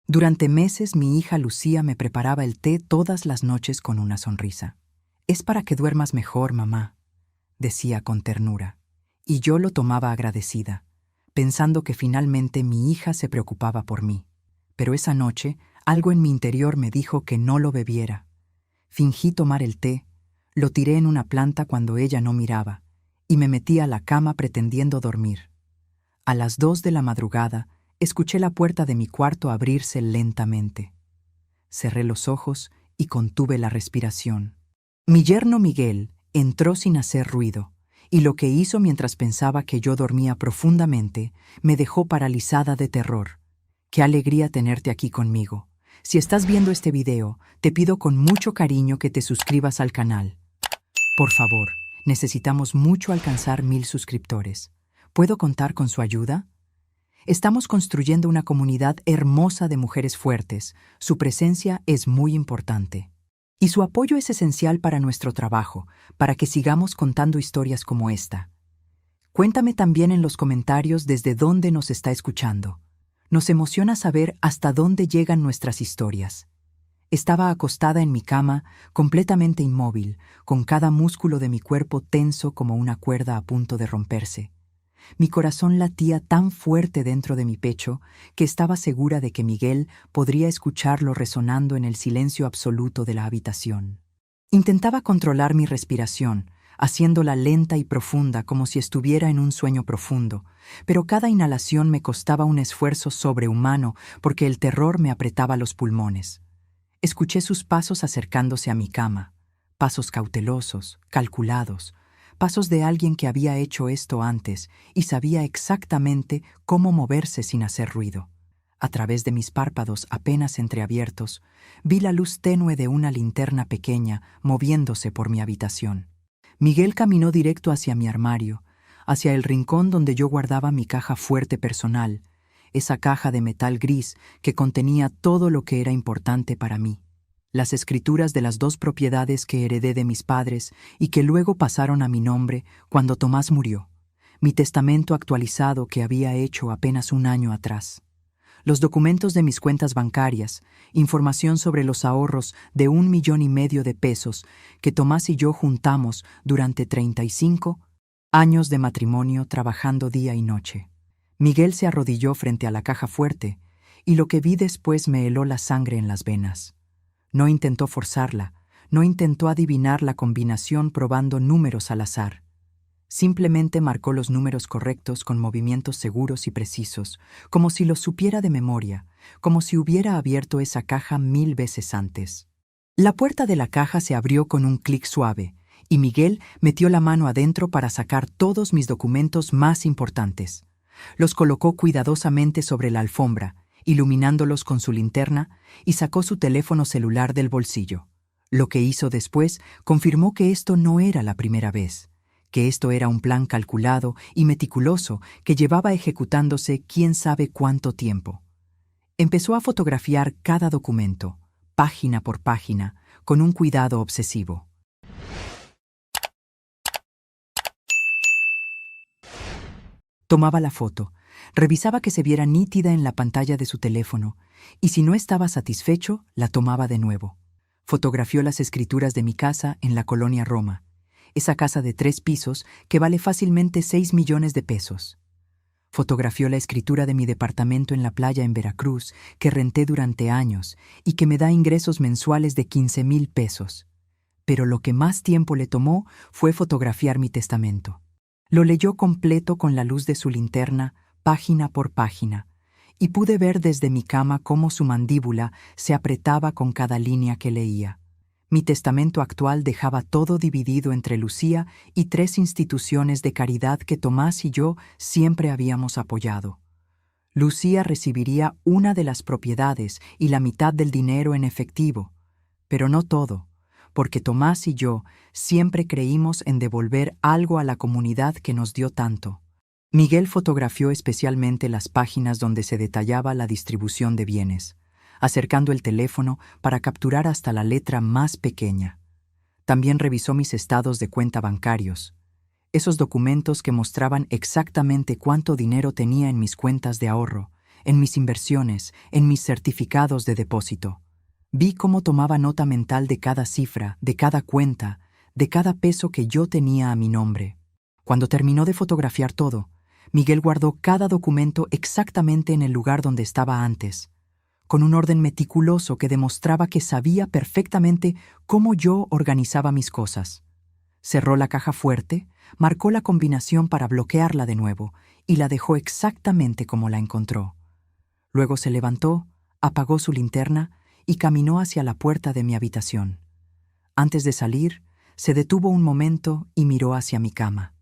Durante meses mi hija Lucía me preparaba el té todas las noches con una sonrisa. «Es para que duermas mejor, mamá», decía con ternura. Y yo lo tomaba agradecida, pensando que finalmente mi hija se preocupaba por mí. Pero esa noche, algo en mi interior me dijo que no lo bebiera. Fingí tomar el té, lo tiré en una planta cuando ella no miraba, y me metí a la cama pretendiendo dormir. A las 2 de la madrugada, escuché la puerta de mi cuarto abrirse lentamente. Cerré los ojos y contuve la respiración. Mi yerno Miguel entró sin hacer ruido, y lo que hizo mientras pensaba que yo dormía profundamente me dejó paralizada de terror. Qué alegría tenerte aquí conmigo. Si estás viendo este video, te pido con mucho cariño que te suscribas al canal. Por favor, necesitamos mucho alcanzar 1000 suscriptores. ¿Puedo contar con su ayuda? Estamos construyendo una comunidad hermosa de mujeres fuertes. Su presencia es muy importante. Y su apoyo es esencial para nuestro trabajo, para que sigamos contando historias como esta. Cuéntame también en los comentarios desde dónde nos está escuchando. Nos emociona saber hasta dónde llegan nuestras historias. Estaba acostada en mi cama, completamente inmóvil, con cada músculo de mi cuerpo tenso como una cuerda a punto de romperse. Mi corazón latía tan fuerte dentro de mi pecho que estaba segura de que Miguel podría escucharlo resonando en el silencio absoluto de la habitación. Intentaba controlar mi respiración, haciéndola lenta y profunda como si estuviera en un sueño profundo, pero cada inhalación me costaba un esfuerzo sobrehumano porque el terror me apretaba los pulmones. Escuché sus pasos acercándose a mi cama, pasos cautelosos, calculados, pasos de alguien que había hecho esto antes y sabía exactamente cómo moverse sin hacer ruido. A través de mis párpados apenas entreabiertos, vi la luz tenue de una linterna pequeña moviéndose por mi habitación. Miguel caminó directo hacia mi armario, hacia el rincón donde yo guardaba mi caja fuerte personal, esa caja de metal gris que contenía todo lo que era importante para mí. Las escrituras de las 2 propiedades que heredé de mis padres y que luego pasaron a mi nombre cuando Tomás murió, mi testamento actualizado que había hecho apenas un año atrás, los documentos de mis cuentas bancarias, información sobre los ahorros de 1,5 millones de pesos que Tomás y yo juntamos durante 35 años de matrimonio trabajando día y noche. Miguel se arrodilló frente a la caja fuerte y lo que vi después me heló la sangre en las venas. No intentó forzarla, no intentó adivinar la combinación probando números al azar. Simplemente marcó los números correctos con movimientos seguros y precisos, como si los supiera de memoria, como si hubiera abierto esa caja 1000 veces antes. La puerta de la caja se abrió con un clic suave, y Miguel metió la mano adentro para sacar todos mis documentos más importantes. Los colocó cuidadosamente sobre la alfombra, iluminándolos con su linterna, y sacó su teléfono celular del bolsillo. Lo que hizo después confirmó que esto no era la primera vez, que esto era un plan calculado y meticuloso que llevaba ejecutándose quién sabe cuánto tiempo. Empezó a fotografiar cada documento, página por página, con un cuidado obsesivo. Tomaba la foto, revisaba que se viera nítida en la pantalla de su teléfono, y si no estaba satisfecho, la tomaba de nuevo. Fotografió las escrituras de mi casa en la colonia Roma, esa casa de 3 pisos que vale fácilmente 6 millones de pesos. Fotografió la escritura de mi departamento en la playa en Veracruz, que renté durante años y que me da ingresos mensuales de 15,000 pesos. Pero lo que más tiempo le tomó fue fotografiar mi testamento. Lo leyó completo con la luz de su linterna, página por página, y pude ver desde mi cama cómo su mandíbula se apretaba con cada línea que leía. Mi testamento actual dejaba todo dividido entre Lucía y 3 instituciones de caridad que Tomás y yo siempre habíamos apoyado. Lucía recibiría una de las propiedades y la mitad del dinero en efectivo, pero no todo, porque Tomás y yo siempre creímos en devolver algo a la comunidad que nos dio tanto. Miguel fotografió especialmente las páginas donde se detallaba la distribución de bienes, acercando el teléfono para capturar hasta la letra más pequeña. También revisó mis estados de cuenta bancarios, esos documentos que mostraban exactamente cuánto dinero tenía en mis cuentas de ahorro, en mis inversiones, en mis certificados de depósito. Vi cómo tomaba nota mental de cada cifra, de cada cuenta, de cada peso que yo tenía a mi nombre. Cuando terminó de fotografiar todo, Miguel guardó cada documento exactamente en el lugar donde estaba antes, con un orden meticuloso que demostraba que sabía perfectamente cómo yo organizaba mis cosas. Cerró la caja fuerte, marcó la combinación para bloquearla de nuevo y la dejó exactamente como la encontró. Luego se levantó, apagó su linterna y caminó hacia la puerta de mi habitación. Antes de salir, se detuvo un momento y miró hacia mi cama.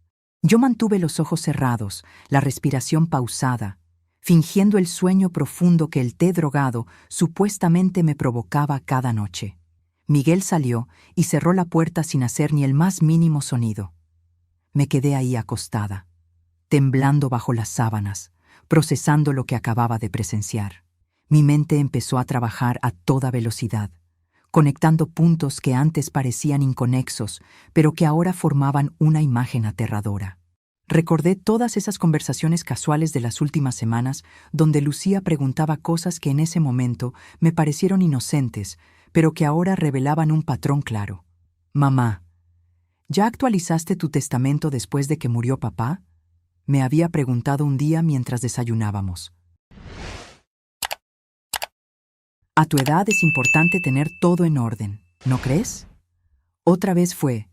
Yo mantuve los ojos cerrados, la respiración pausada, fingiendo el sueño profundo que el té drogado supuestamente me provocaba cada noche. Miguel salió y cerró la puerta sin hacer ni el más mínimo sonido. Me quedé ahí acostada, temblando bajo las sábanas, procesando lo que acababa de presenciar. Mi mente empezó a trabajar a toda velocidad, conectando puntos que antes parecían inconexos, pero que ahora formaban una imagen aterradora. Recordé todas esas conversaciones casuales de las últimas semanas donde Lucía preguntaba cosas que en ese momento me parecieron inocentes, pero que ahora revelaban un patrón claro. «Mamá, ¿ya actualizaste tu testamento después de que murió papá?», me había preguntado un día mientras desayunábamos. A tu edad es importante tener todo en orden, ¿no crees? Otra vez fue,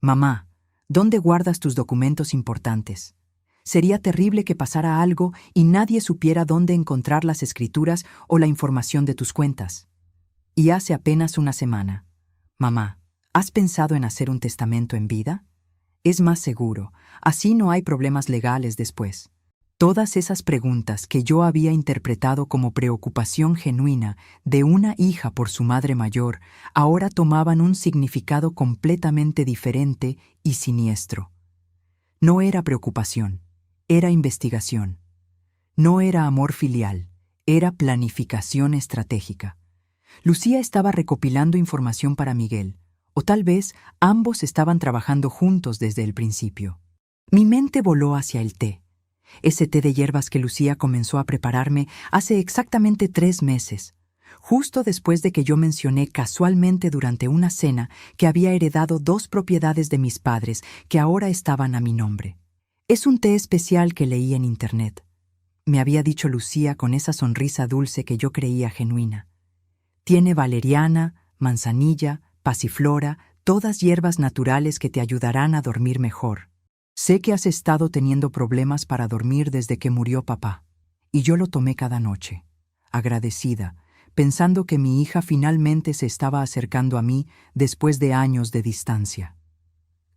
«Mamá, ¿dónde guardas tus documentos importantes? Sería terrible que pasara algo y nadie supiera dónde encontrar las escrituras o la información de tus cuentas». Y hace apenas una semana, «Mamá, ¿has pensado en hacer un testamento en vida? Es más seguro, así no hay problemas legales después». Todas esas preguntas que yo había interpretado como preocupación genuina de una hija por su madre mayor, ahora tomaban un significado completamente diferente y siniestro. No era preocupación, era investigación. No era amor filial, era planificación estratégica. Lucía estaba recopilando información para Miguel, o tal vez ambos estaban trabajando juntos desde el principio. Mi mente voló hacia el té. Ese té de hierbas que Lucía comenzó a prepararme hace exactamente 3 meses, justo después de que yo mencioné casualmente durante una cena que había heredado 2 propiedades de mis padres que ahora estaban a mi nombre. Es un té especial que leí en internet, me había dicho Lucía con esa sonrisa dulce que yo creía genuina. Tiene valeriana, manzanilla, pasiflora, todas hierbas naturales que te ayudarán a dormir mejor. Sé que has estado teniendo problemas para dormir desde que murió papá, y yo lo tomé cada noche, agradecida, pensando que mi hija finalmente se estaba acercando a mí después de años de distancia.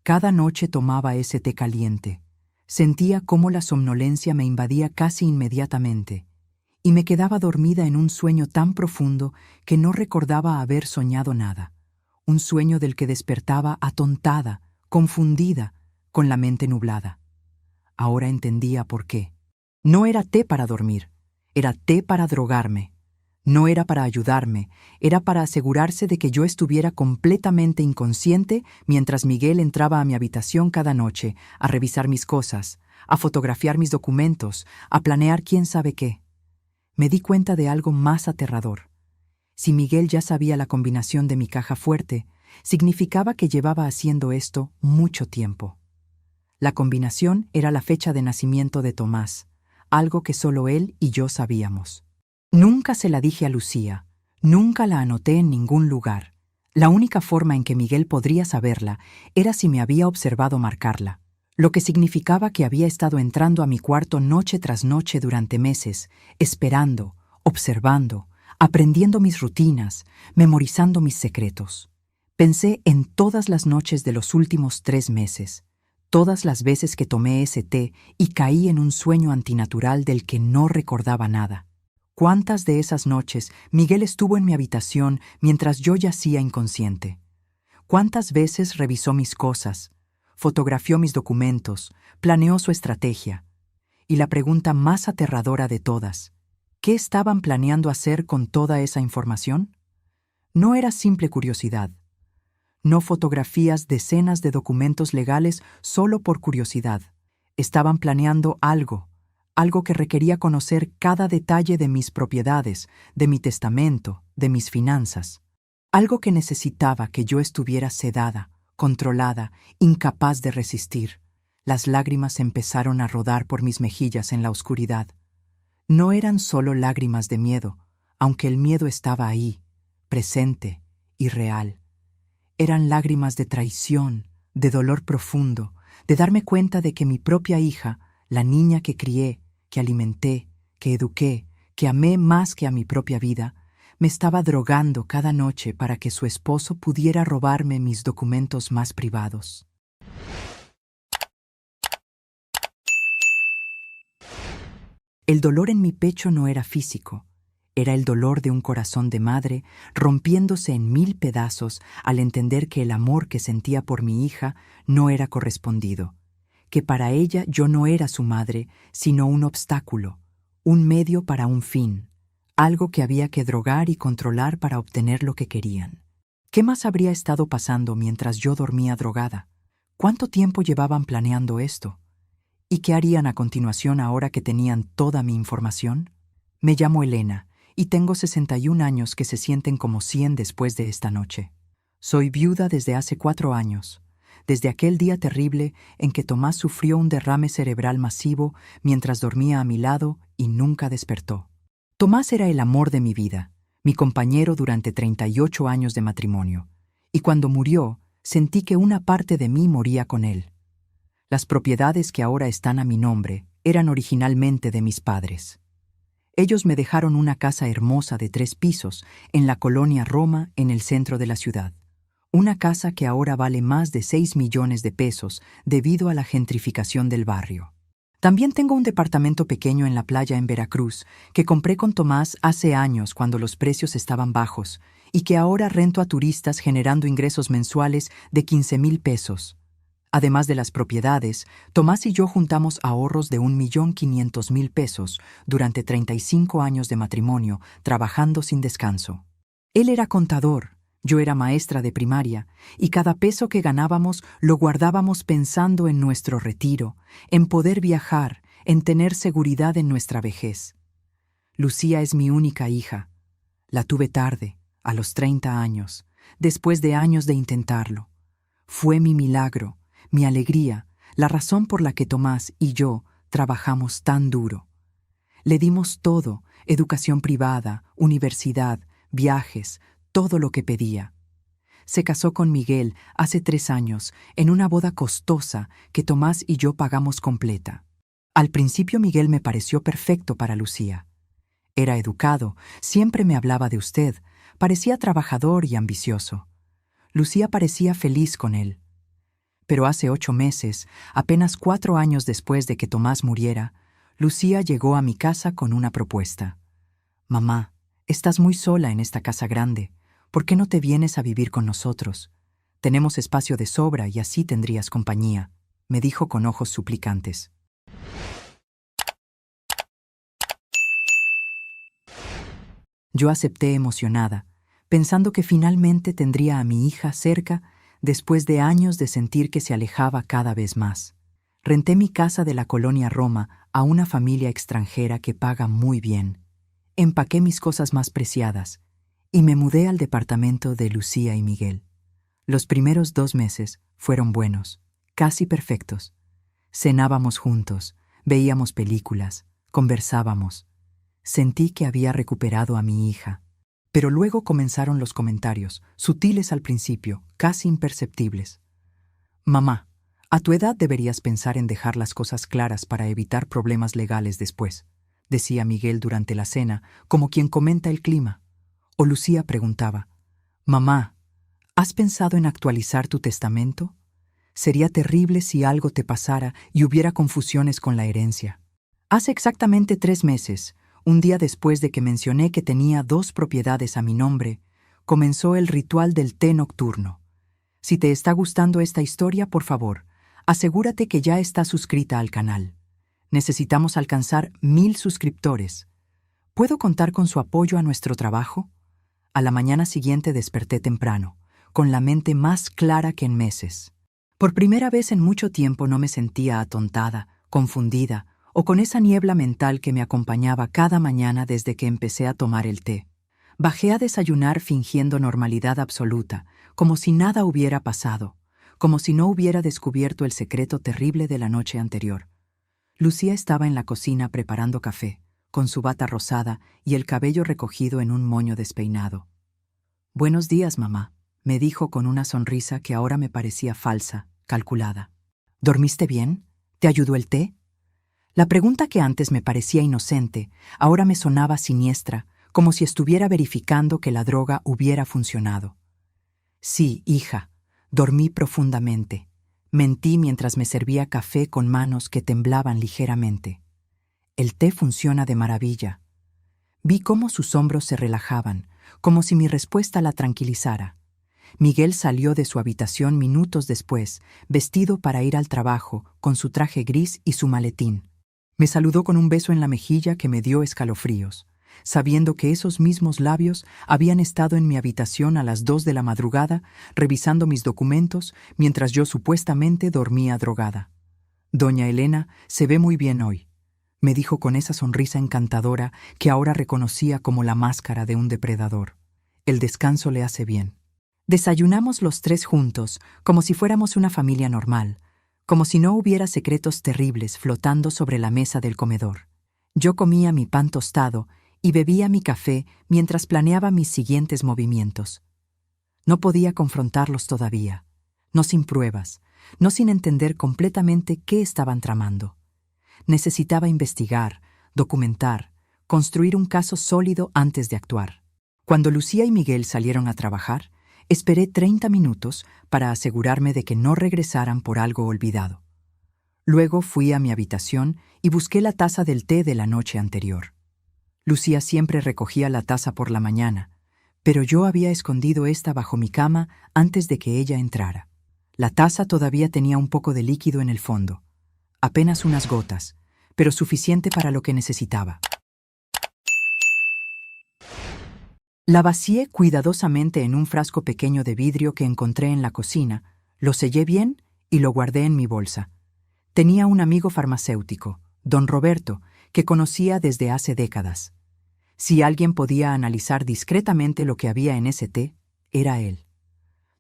Cada noche tomaba ese té caliente, sentía cómo la somnolencia me invadía casi inmediatamente, y me quedaba dormida en un sueño tan profundo que no recordaba haber soñado nada, un sueño del que despertaba atontada, confundida, con la mente nublada. Ahora entendía por qué. No era té para dormir, era té para drogarme. No era para ayudarme, era para asegurarse de que yo estuviera completamente inconsciente mientras Miguel entraba a mi habitación cada noche a revisar mis cosas, a fotografiar mis documentos, a planear quién sabe qué. Me di cuenta de algo más aterrador. Si Miguel ya sabía la combinación de mi caja fuerte, significaba que llevaba haciendo esto mucho tiempo. La combinación era la fecha de nacimiento de Tomás, algo que solo él y yo sabíamos. Nunca se la dije a Lucía, nunca la anoté en ningún lugar. La única forma en que Miguel podría saberla era si me había observado marcarla, lo que significaba que había estado entrando a mi cuarto noche tras noche durante meses, esperando, observando, aprendiendo mis rutinas, memorizando mis secretos. Pensé en todas las noches de los últimos 3 meses, todas las veces que tomé ese té y caí en un sueño antinatural del que no recordaba nada. ¿Cuántas de esas noches Miguel estuvo en mi habitación mientras yo yacía inconsciente? ¿Cuántas veces revisó mis cosas, fotografió mis documentos, planeó su estrategia? Y la pregunta más aterradora de todas, ¿qué estaban planeando hacer con toda esa información? No era simple curiosidad. No fotografías decenas de documentos legales solo por curiosidad. Estaban planeando algo algo que requería conocer cada detalle de mis propiedades, de mi testamento, de mis finanzas, algo que necesitaba que yo estuviera sedada, controlada, incapaz de resistir. Las lágrimas empezaron a rodar por mis mejillas en la oscuridad. No eran solo lágrimas de miedo, aunque el miedo estaba ahí, presente y real. Eran lágrimas de traición, de dolor profundo, de darme cuenta de que mi propia hija, la niña que crié, que alimenté, que eduqué, que amé más que a mi propia vida, me estaba drogando cada noche para que su esposo pudiera robarme mis documentos más privados. El dolor en mi pecho no era físico, era el dolor de un corazón de madre rompiéndose en 1000 pedazos al entender que el amor que sentía por mi hija no era correspondido, que para ella yo no era su madre, sino un obstáculo, un medio para un fin, algo que había que drogar y controlar para obtener lo que querían. ¿Qué más habría estado pasando mientras yo dormía drogada? ¿Cuánto tiempo llevaban planeando esto? ¿Y qué harían a continuación ahora que tenían toda mi información? Me llamo Elena y tengo 61 años que se sienten como 100 después de esta noche. Soy viuda desde hace 4 años, desde aquel día terrible en que Tomás sufrió un derrame cerebral masivo mientras dormía a mi lado y nunca despertó. Tomás era el amor de mi vida, mi compañero durante 38 años de matrimonio, y cuando murió, sentí que una parte de mí moría con él. Las propiedades que ahora están a mi nombre eran originalmente de mis padres. Ellos me dejaron una casa hermosa de 3 pisos en la colonia Roma, en el centro de la ciudad. Una casa que ahora vale más de 6 millones de pesos debido a la gentrificación del barrio. También tengo un departamento pequeño en la playa en Veracruz que compré con Tomás hace años cuando los precios estaban bajos y que ahora rento a turistas generando ingresos mensuales de 15,000 pesos. Además de las propiedades, Tomás y yo juntamos ahorros de 1,500,000 pesos durante 35 años de matrimonio, trabajando sin descanso. Él era contador, yo era maestra de primaria, y cada peso que ganábamos lo guardábamos pensando en nuestro retiro, en poder viajar, en tener seguridad en nuestra vejez. Lucía es mi única hija. La tuve tarde, a los 30 años, después de años de intentarlo. Fue mi milagro, mi alegría, la razón por la que Tomás y yo trabajamos tan duro. Le dimos todo, educación privada, universidad, viajes, todo lo que pedía. Se casó con Miguel hace 3 años en una boda costosa que Tomás y yo pagamos completa. Al principio Miguel me pareció perfecto para Lucía. Era educado, siempre me hablaba de usted, parecía trabajador y ambicioso. Lucía parecía feliz con él. Pero hace 8 meses, apenas 4 años después de que Tomás muriera, Lucía llegó a mi casa con una propuesta. «Mamá, estás muy sola en esta casa grande. ¿Por qué no te vienes a vivir con nosotros? Tenemos espacio de sobra y así tendrías compañía», me dijo con ojos suplicantes. Yo acepté emocionada, pensando que finalmente tendría a mi hija cerca después de años de sentir que se alejaba cada vez más. Renté mi casa de la colonia Roma a una familia extranjera que paga muy bien. Empaqué mis cosas más preciadas y me mudé al departamento de Lucía y Miguel. Los primeros 2 meses fueron buenos, casi perfectos. Cenábamos juntos, veíamos películas, conversábamos. Sentí que había recuperado a mi hija. Pero luego comenzaron los comentarios, sutiles al principio, casi imperceptibles. «Mamá, a tu edad deberías pensar en dejar las cosas claras para evitar problemas legales después», decía Miguel durante la cena, como quien comenta el clima. O Lucía preguntaba, «Mamá, ¿has pensado en actualizar tu testamento? Sería terrible si algo te pasara y hubiera confusiones con la herencia». Hace exactamente 3 meses, un día después de que mencioné que tenía 2 propiedades a mi nombre, comenzó el ritual del té nocturno. Si te está gustando esta historia, por favor, asegúrate que ya estás suscrita al canal. Necesitamos alcanzar 1000 suscriptores. ¿Puedo contar con su apoyo a nuestro trabajo? A la mañana siguiente desperté temprano, con la mente más clara que en meses. Por primera vez en mucho tiempo no me sentía atontada, confundida o con esa niebla mental que me acompañaba cada mañana desde que empecé a tomar el té. Bajé a desayunar fingiendo normalidad absoluta, como si nada hubiera pasado, como si no hubiera descubierto el secreto terrible de la noche anterior. Lucía estaba en la cocina preparando café, con su bata rosada y el cabello recogido en un moño despeinado. «Buenos días, mamá», me dijo con una sonrisa que ahora me parecía falsa, calculada. «¿Dormiste bien? ¿Te ayudó el té?». La pregunta que antes me parecía inocente, ahora me sonaba siniestra, como si estuviera verificando que la droga hubiera funcionado. «Sí, hija, dormí profundamente». Mentí mientras me servía café con manos que temblaban ligeramente. «El té funciona de maravilla». Vi cómo sus hombros se relajaban, como si mi respuesta la tranquilizara. Miguel salió de su habitación minutos después, vestido para ir al trabajo, con su traje gris y su maletín. Me saludó con un beso en la mejilla que me dio escalofríos, sabiendo que esos mismos labios habían estado en mi habitación a las 2 de la madrugada, revisando mis documentos, mientras yo supuestamente dormía drogada. «Doña Elena se ve muy bien hoy», me dijo con esa sonrisa encantadora que ahora reconocía como la máscara de un depredador. «El descanso le hace bien». Desayunamos los tres juntos, como si fuéramos una familia normal, como si no hubiera secretos terribles flotando sobre la mesa del comedor. Yo comía mi pan tostado y bebía mi café mientras planeaba mis siguientes movimientos. No podía confrontarlos todavía, no sin pruebas, no sin entender completamente qué estaban tramando. Necesitaba investigar, documentar, construir un caso sólido antes de actuar. Cuando Lucía y Miguel salieron a trabajar, esperé 30 minutos para asegurarme de que no regresaran por algo olvidado. Luego fui a mi habitación y busqué la taza del té de la noche anterior. Lucía siempre recogía la taza por la mañana, pero yo había escondido esta bajo mi cama antes de que ella entrara. La taza todavía tenía un poco de líquido en el fondo, apenas unas gotas, pero suficiente para lo que necesitaba. La vacié cuidadosamente en un frasco pequeño de vidrio que encontré en la cocina, lo sellé bien y lo guardé en mi bolsa. Tenía un amigo farmacéutico, don Roberto, que conocía desde hace décadas. Si alguien podía analizar discretamente lo que había en ese té, era él.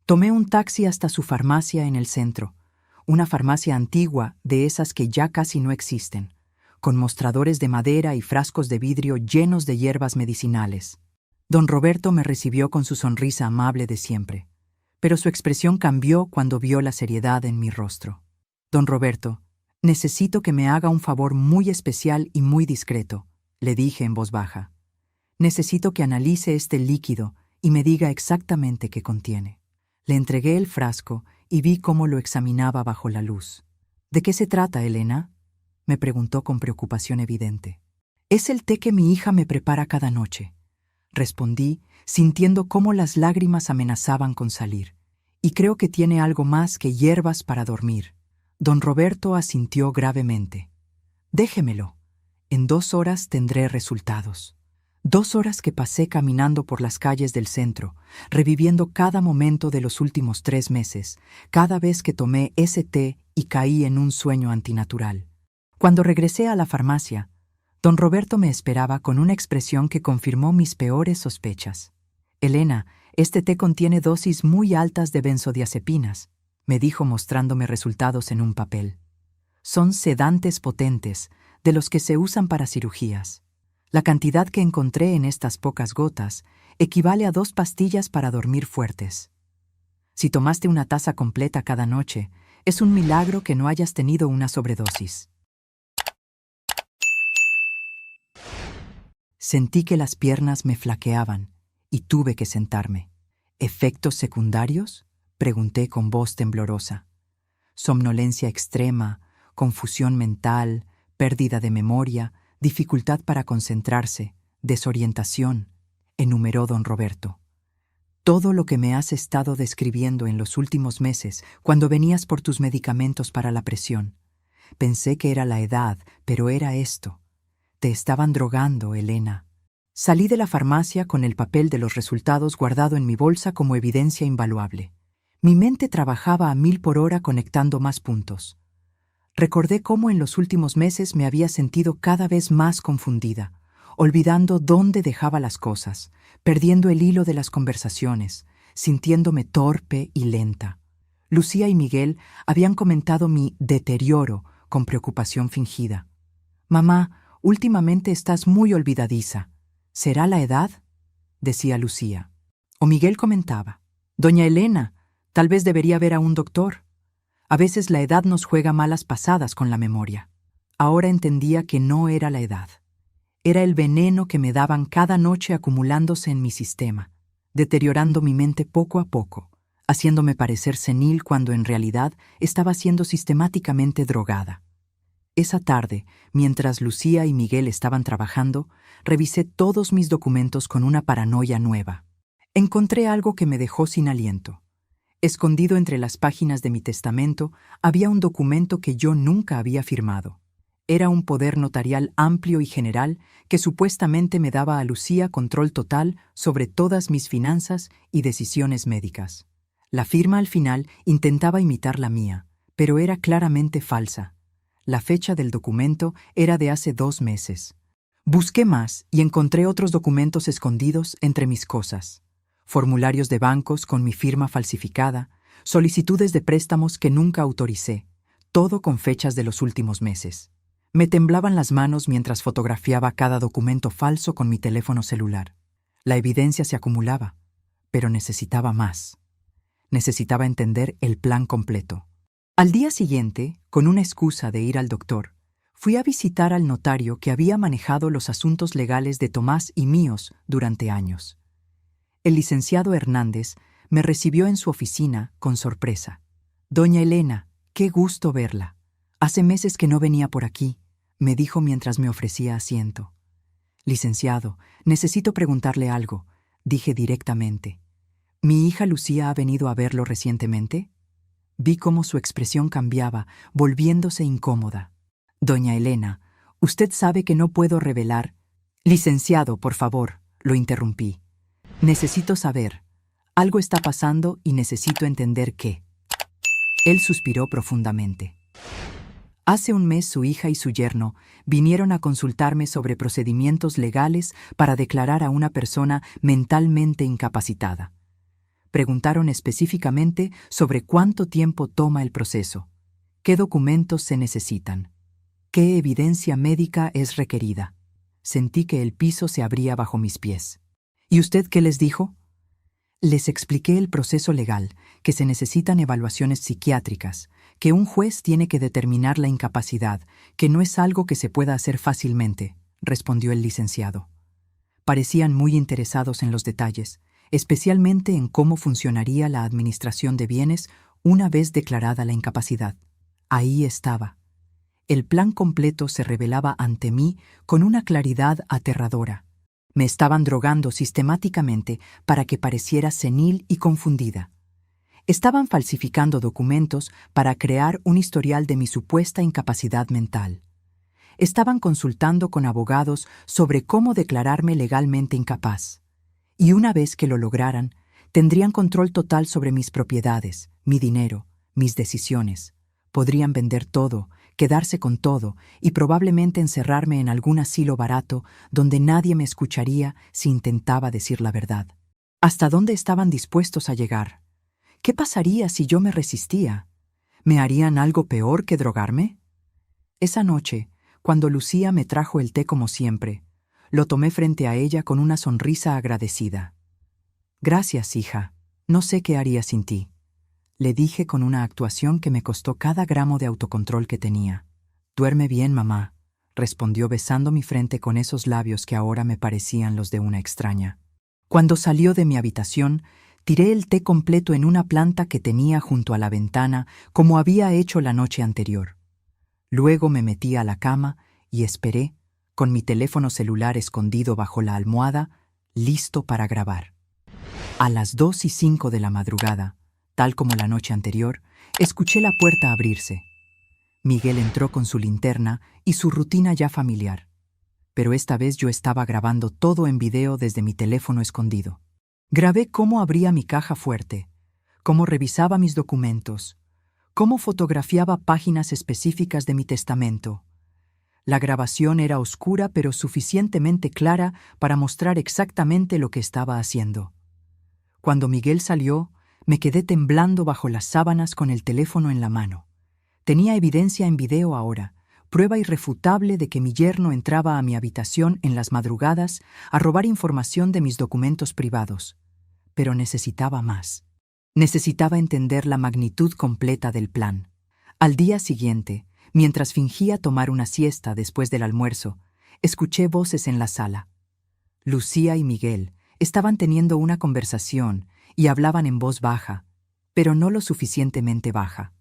Tomé un taxi hasta su farmacia en el centro, una farmacia antigua de esas que ya casi no existen, con mostradores de madera y frascos de vidrio llenos de hierbas medicinales. Don Roberto me recibió con su sonrisa amable de siempre, pero su expresión cambió cuando vio la seriedad en mi rostro. «Don Roberto, necesito que me haga un favor muy especial y muy discreto», le dije en voz baja. «Necesito que analice este líquido y me diga exactamente qué contiene». Le entregué el frasco y vi cómo lo examinaba bajo la luz. «¿De qué se trata, Elena?», me preguntó con preocupación evidente. «Es el té que mi hija me prepara cada noche», respondí, sintiendo cómo las lágrimas amenazaban con salir. «Y creo que tiene algo más que hierbas para dormir». Don Roberto asintió gravemente. «Déjemelo. En 2 horas tendré resultados». 2 horas que pasé caminando por las calles del centro, reviviendo cada momento de los últimos 3 meses, cada vez que tomé ese té y caí en un sueño antinatural. Cuando regresé a la farmacia, don Roberto me esperaba con una expresión que confirmó mis peores sospechas. «Elena, este té contiene dosis muy altas de benzodiazepinas», me dijo mostrándome resultados en un papel. «Son sedantes potentes, de los que se usan para cirugías. La cantidad que encontré en estas pocas gotas equivale a 2 pastillas para dormir fuertes. Si tomaste una taza completa cada noche, es un milagro que no hayas tenido una sobredosis». Sentí que las piernas me flaqueaban y tuve que sentarme. «¿Efectos secundarios?», pregunté con voz temblorosa. «Somnolencia extrema, confusión mental, pérdida de memoria, dificultad para concentrarse, desorientación», enumeró don Roberto. «Todo lo que me has estado describiendo en los últimos meses cuando venías por tus medicamentos para la presión. Pensé que era la edad, pero era esto. Te estaban drogando, Elena». Salí de la farmacia con el papel de los resultados guardado en mi bolsa como evidencia invaluable. Mi mente trabajaba a 1000 por hora conectando más puntos. Recordé cómo en los últimos meses me había sentido cada vez más confundida, olvidando dónde dejaba las cosas, perdiendo el hilo de las conversaciones, sintiéndome torpe y lenta. Lucía y Miguel habían comentado mi deterioro con preocupación fingida. «Mamá, últimamente estás muy olvidadiza. ¿Será la edad?», decía Lucía. O Miguel comentaba: «Doña Elena, tal vez debería ver a un doctor. A veces la edad nos juega malas pasadas con la memoria». Ahora entendía que no era la edad. Era el veneno que me daban cada noche acumulándose en mi sistema, deteriorando mi mente poco a poco, haciéndome parecer senil cuando en realidad estaba siendo sistemáticamente drogada. Esa tarde, mientras Lucía y Miguel estaban trabajando, revisé todos mis documentos con una paranoia nueva. Encontré algo que me dejó sin aliento. Escondido entre las páginas de mi testamento había un documento que yo nunca había firmado. Era un poder notarial amplio y general que supuestamente me daba a Lucía control total sobre todas mis finanzas y decisiones médicas. La firma al final intentaba imitar la mía, pero era claramente falsa. La fecha del documento era de hace 2 meses. Busqué más y encontré otros documentos escondidos entre mis cosas. Formularios de bancos con mi firma falsificada, solicitudes de préstamos que nunca autoricé, todo con fechas de los últimos meses. Me temblaban las manos mientras fotografiaba cada documento falso con mi teléfono celular. La evidencia se acumulaba, pero necesitaba más. Necesitaba entender el plan completo. Al día siguiente, con una excusa de ir al doctor, fui a visitar al notario que había manejado los asuntos legales de Tomás y míos durante años. El licenciado Hernández me recibió en su oficina con sorpresa. «Doña Elena, qué gusto verla. Hace meses que no venía por aquí», me dijo mientras me ofrecía asiento. «Licenciado, necesito preguntarle algo», dije directamente. «¿Mi hija Lucía ha venido a verlo recientemente?». Vi cómo su expresión cambiaba, volviéndose incómoda. «Doña Elena, usted sabe que no puedo revelar». «Licenciado, por favor», lo interrumpí. «Necesito saber. Algo está pasando y necesito entender qué». Él suspiró profundamente. Hace un mes su hija y su yerno vinieron a consultarme sobre procedimientos legales para declarar a una persona mentalmente incapacitada. Preguntaron específicamente sobre cuánto tiempo toma el proceso, qué documentos se necesitan, qué evidencia médica es requerida. Sentí que el piso se abría bajo mis pies. ¿Y usted qué les dijo? Les expliqué el proceso legal, que se necesitan evaluaciones psiquiátricas, que un juez tiene que determinar la incapacidad, que no es algo que se pueda hacer fácilmente, respondió el licenciado. Parecían muy interesados en los detalles, especialmente en cómo funcionaría la administración de bienes una vez declarada la incapacidad. Ahí estaba. El plan completo se revelaba ante mí con una claridad aterradora. Me estaban drogando sistemáticamente para que pareciera senil y confundida. Estaban falsificando documentos para crear un historial de mi supuesta incapacidad mental. Estaban consultando con abogados sobre cómo declararme legalmente incapaz. Y una vez que lo lograran, tendrían control total sobre mis propiedades, mi dinero, mis decisiones. Podrían vender todo, quedarse con todo y probablemente encerrarme en algún asilo barato donde nadie me escucharía si intentaba decir la verdad. ¿Hasta dónde estaban dispuestos a llegar? ¿Qué pasaría si yo me resistía? ¿Me harían algo peor que drogarme? Esa noche, cuando Lucía me trajo el té como siempre, lo tomé frente a ella con una sonrisa agradecida. «Gracias, hija. No sé qué haría sin ti», le dije con una actuación que me costó cada gramo de autocontrol que tenía. «Duerme bien, mamá», respondió besando mi frente con esos labios que ahora me parecían los de una extraña. Cuando salió de mi habitación, tiré el té completo en una planta que tenía junto a la ventana, como había hecho la noche anterior. Luego me metí a la cama y esperé, con mi teléfono celular escondido bajo la almohada, listo para grabar. A las 2:05 de la madrugada, tal como la noche anterior, escuché la puerta abrirse. Miguel entró con su linterna y su rutina ya familiar. Pero esta vez yo estaba grabando todo en video desde mi teléfono escondido. Grabé cómo abría mi caja fuerte, cómo revisaba mis documentos, cómo fotografiaba páginas específicas de mi testamento. La grabación era oscura pero suficientemente clara para mostrar exactamente lo que estaba haciendo. Cuando Miguel salió, me quedé temblando bajo las sábanas con el teléfono en la mano. Tenía evidencia en video ahora, prueba irrefutable de que mi yerno entraba a mi habitación en las madrugadas a robar información de mis documentos privados. Pero necesitaba más. Necesitaba entender la magnitud completa del plan. Al día siguiente, mientras fingía tomar una siesta después del almuerzo, escuché voces en la sala. Lucía y Miguel estaban teniendo una conversación y hablaban en voz baja, pero no lo suficientemente baja.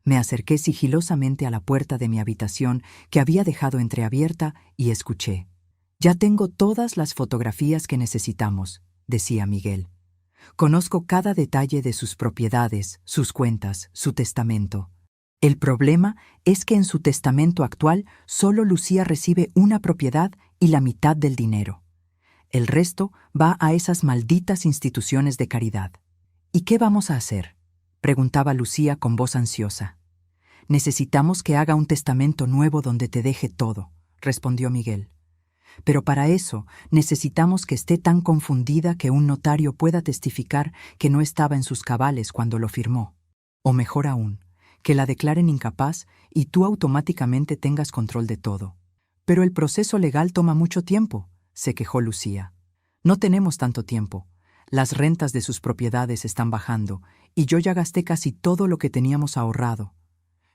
Me acerqué sigilosamente a la puerta de mi habitación que había dejado entreabierta y escuché. «Ya tengo todas las fotografías que necesitamos», decía Miguel. «Conozco cada detalle de sus propiedades, sus cuentas, su testamento. El problema es que en su testamento actual solo Lucía recibe una propiedad y la mitad del dinero. El resto va a esas malditas instituciones de caridad». «¿Y qué vamos a hacer?», preguntaba Lucía con voz ansiosa. «Necesitamos que haga un testamento nuevo donde te deje todo», respondió Miguel. «Pero para eso necesitamos que esté tan confundida que un notario pueda testificar que no estaba en sus cabales cuando lo firmó. O mejor aún, que la declaren incapaz y tú automáticamente tengas control de todo». «Pero el proceso legal toma mucho tiempo», se quejó Lucía. «No tenemos tanto tiempo. Las rentas de sus propiedades están bajando y yo ya gasté casi todo lo que teníamos ahorrado».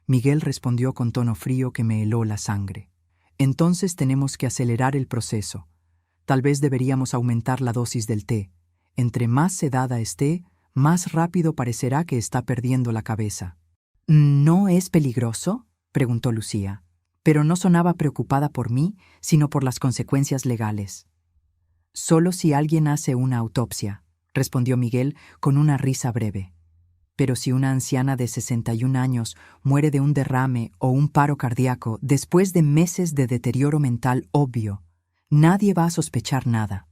Miguel respondió con tono frío que me heló la sangre. «Entonces tenemos que acelerar el proceso. Tal vez deberíamos aumentar la dosis del té. Entre más sedada esté, más rápido parecerá que está perdiendo la cabeza». «¿No es peligroso?», preguntó Lucía, pero no sonaba preocupada por mí, sino por las consecuencias legales. «Solo si alguien hace una autopsia», respondió Miguel con una risa breve. «Pero si una anciana de 61 años muere de un derrame o un paro cardíaco después de meses de deterioro mental obvio, nadie va a sospechar nada».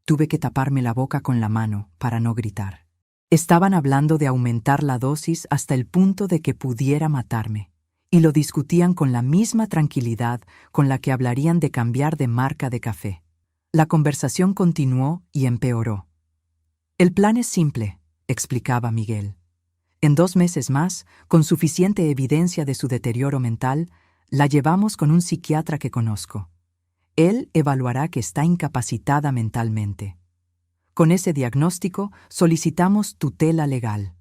Tuve que taparme la boca con la mano para no gritar. Estaban hablando de aumentar la dosis hasta el punto de que pudiera matarme, y lo discutían con la misma tranquilidad con la que hablarían de cambiar de marca de café. La conversación continuó y empeoró. «El plan es simple», explicaba Miguel. «En 2 meses más, con suficiente evidencia de su deterioro mental, la llevamos con un psiquiatra que conozco. Él evaluará que está incapacitada mentalmente. Con ese diagnóstico, solicitamos tutela legal.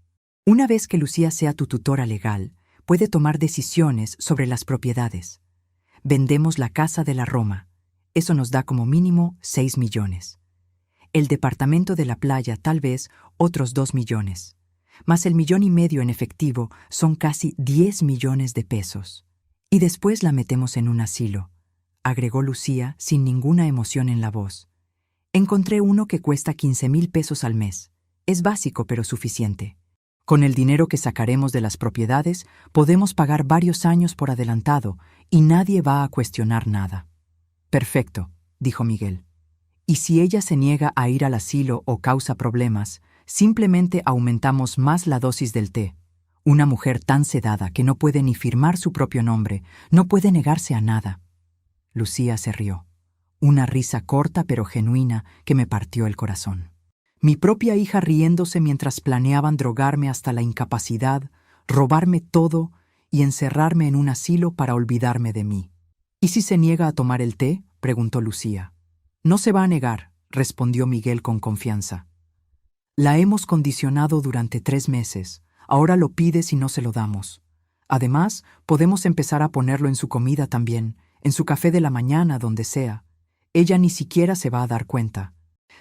Una vez que Lucía sea tu tutora legal, puede tomar decisiones sobre las propiedades. Vendemos la casa de la Roma. Eso nos da como mínimo 6 millones. El departamento de la playa tal vez otros 2 millones. Más el 1,5 millones en efectivo son casi 10 millones de pesos. Y después la metemos en un asilo», agregó Lucía sin ninguna emoción en la voz. «Encontré uno que cuesta 15,000 pesos al mes. Es básico pero suficiente. Con el dinero que sacaremos de las propiedades, podemos pagar varios años por adelantado y nadie va a cuestionar nada». «Perfecto», dijo Miguel. «Y si ella se niega a ir al asilo o causa problemas, simplemente aumentamos más la dosis del té. Una mujer tan sedada que no puede ni firmar su propio nombre, no puede negarse a nada». Lucía se rió. Una risa corta pero genuina que me partió el corazón. Mi propia hija riéndose mientras planeaban drogarme hasta la incapacidad, robarme todo y encerrarme en un asilo para olvidarme de mí. «¿Y si se niega a tomar el té?», preguntó Lucía. «No se va a negar», respondió Miguel con confianza. «La hemos condicionado durante 3 meses. Ahora lo pide si no se lo damos. Además, podemos empezar a ponerlo en su comida también, en su café de la mañana, donde sea. Ella ni siquiera se va a dar cuenta».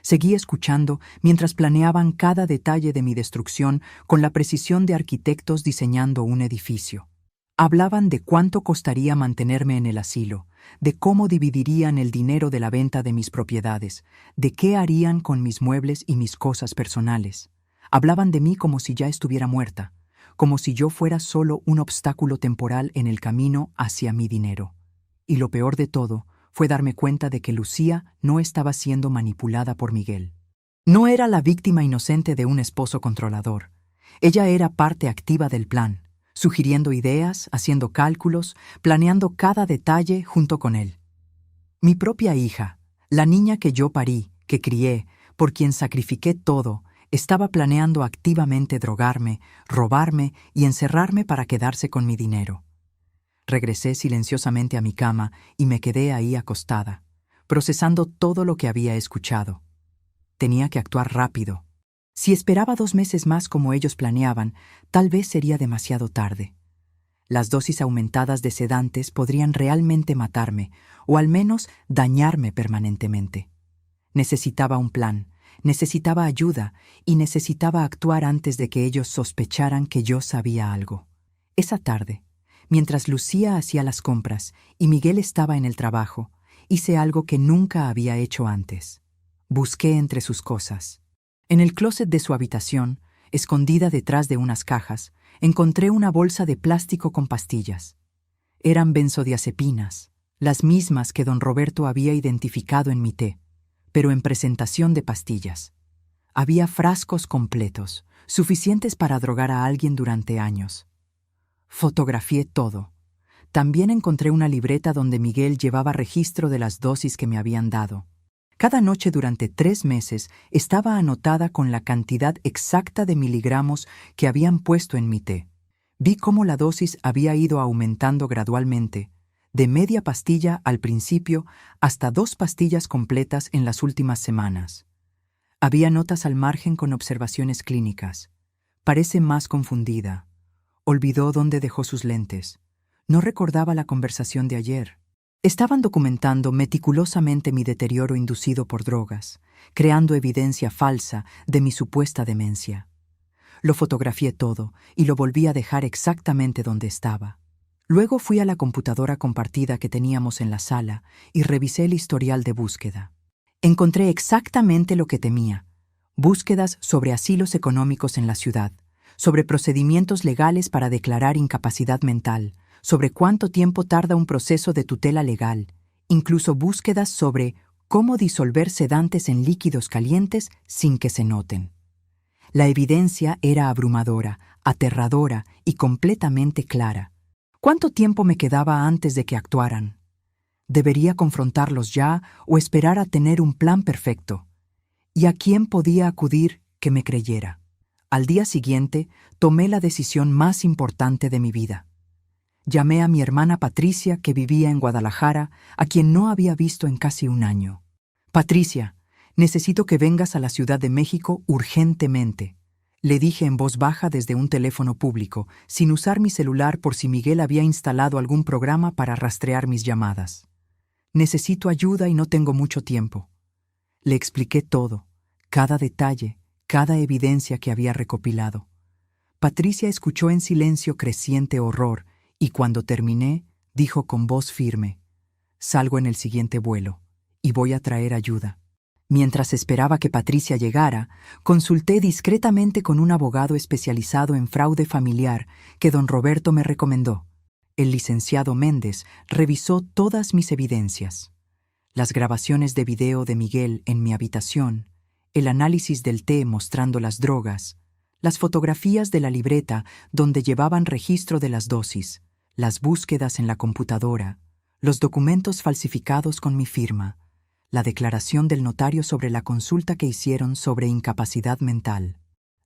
Seguí escuchando mientras planeaban cada detalle de mi destrucción con la precisión de arquitectos diseñando un edificio. Hablaban de cuánto costaría mantenerme en el asilo, de cómo dividirían el dinero de la venta de mis propiedades, de qué harían con mis muebles y mis cosas personales. Hablaban de mí como si ya estuviera muerta, como si yo fuera solo un obstáculo temporal en el camino hacia mi dinero. Y lo peor de todo fue darme cuenta de que Lucía no estaba siendo manipulada por Miguel. No era la víctima inocente de un esposo controlador. Ella era parte activa del plan. sugiriendo ideas, haciendo cálculos, planeando cada detalle junto con él. Mi propia hija, la niña que yo parí, que crié, por quien sacrifiqué todo, estaba planeando activamente drogarme, robarme y encerrarme para quedarse con mi dinero. Regresé silenciosamente a mi cama y me quedé ahí acostada, procesando todo lo que había escuchado. Tenía que actuar rápido. Si esperaba 2 meses más como ellos planeaban, tal vez sería demasiado tarde. Las dosis aumentadas de sedantes podrían realmente matarme, o al menos dañarme permanentemente. Necesitaba un plan, necesitaba ayuda y necesitaba actuar antes de que ellos sospecharan que yo sabía algo. Esa tarde, mientras Lucía hacía las compras y Miguel estaba en el trabajo, hice algo que nunca había hecho antes. Busqué entre sus cosas. En el closet de su habitación, escondida detrás de unas cajas, encontré una bolsa de plástico con pastillas. Eran benzodiazepinas, las mismas que don Roberto había identificado en mi té, pero en presentación de pastillas. Había frascos completos, suficientes para drogar a alguien durante años. Fotografié todo. También encontré una libreta donde Miguel llevaba registro de las dosis que me habían dado. Cada noche durante 3 meses estaba anotada con la cantidad exacta de miligramos que habían puesto en mi té. Vi cómo la dosis había ido aumentando gradualmente, de media pastilla al principio hasta 2 pastillas completas en las últimas semanas. Había notas al margen con observaciones clínicas. Parece más confundida. Olvidó dónde dejó sus lentes. No recordaba la conversación de ayer. Estaban documentando meticulosamente mi deterioro inducido por drogas, creando evidencia falsa de mi supuesta demencia. Lo fotografié todo y lo volví a dejar exactamente donde estaba. Luego fui a la computadora compartida que teníamos en la sala y revisé el historial de búsqueda. Encontré exactamente lo que temía: búsquedas sobre asilos económicos en la ciudad, sobre procedimientos legales para declarar incapacidad mental, sobre cuánto tiempo tarda un proceso de tutela legal, incluso búsquedas sobre cómo disolver sedantes en líquidos calientes sin que se noten. La evidencia era abrumadora, aterradora y completamente clara. ¿Cuánto tiempo me quedaba antes de que actuaran? ¿Debería confrontarlos ya o esperar a tener un plan perfecto? ¿Y a quién podía acudir que me creyera? Al día siguiente, tomé la decisión más importante de mi vida. Llamé a mi hermana Patricia, que vivía en Guadalajara, a quien no había visto en casi un año. «Patricia, necesito que vengas a la Ciudad de México urgentemente», le dije en voz baja desde un teléfono público, sin usar mi celular por si Miguel había instalado algún programa para rastrear mis llamadas. «Necesito ayuda y no tengo mucho tiempo». Le expliqué todo, cada detalle, cada evidencia que había recopilado. Patricia escuchó en silencio creciente horror y cuando terminé, dijo con voz firme: «Salgo en el siguiente vuelo y voy a traer ayuda». Mientras esperaba que Patricia llegara, consulté discretamente con un abogado especializado en fraude familiar que don Roberto me recomendó. El licenciado Méndez revisó todas mis evidencias: las grabaciones de video de Miguel en mi habitación, el análisis del té mostrando las drogas, las fotografías de la libreta donde llevaban registro de las dosis, las búsquedas en la computadora, los documentos falsificados con mi firma, la declaración del notario sobre la consulta que hicieron sobre incapacidad mental.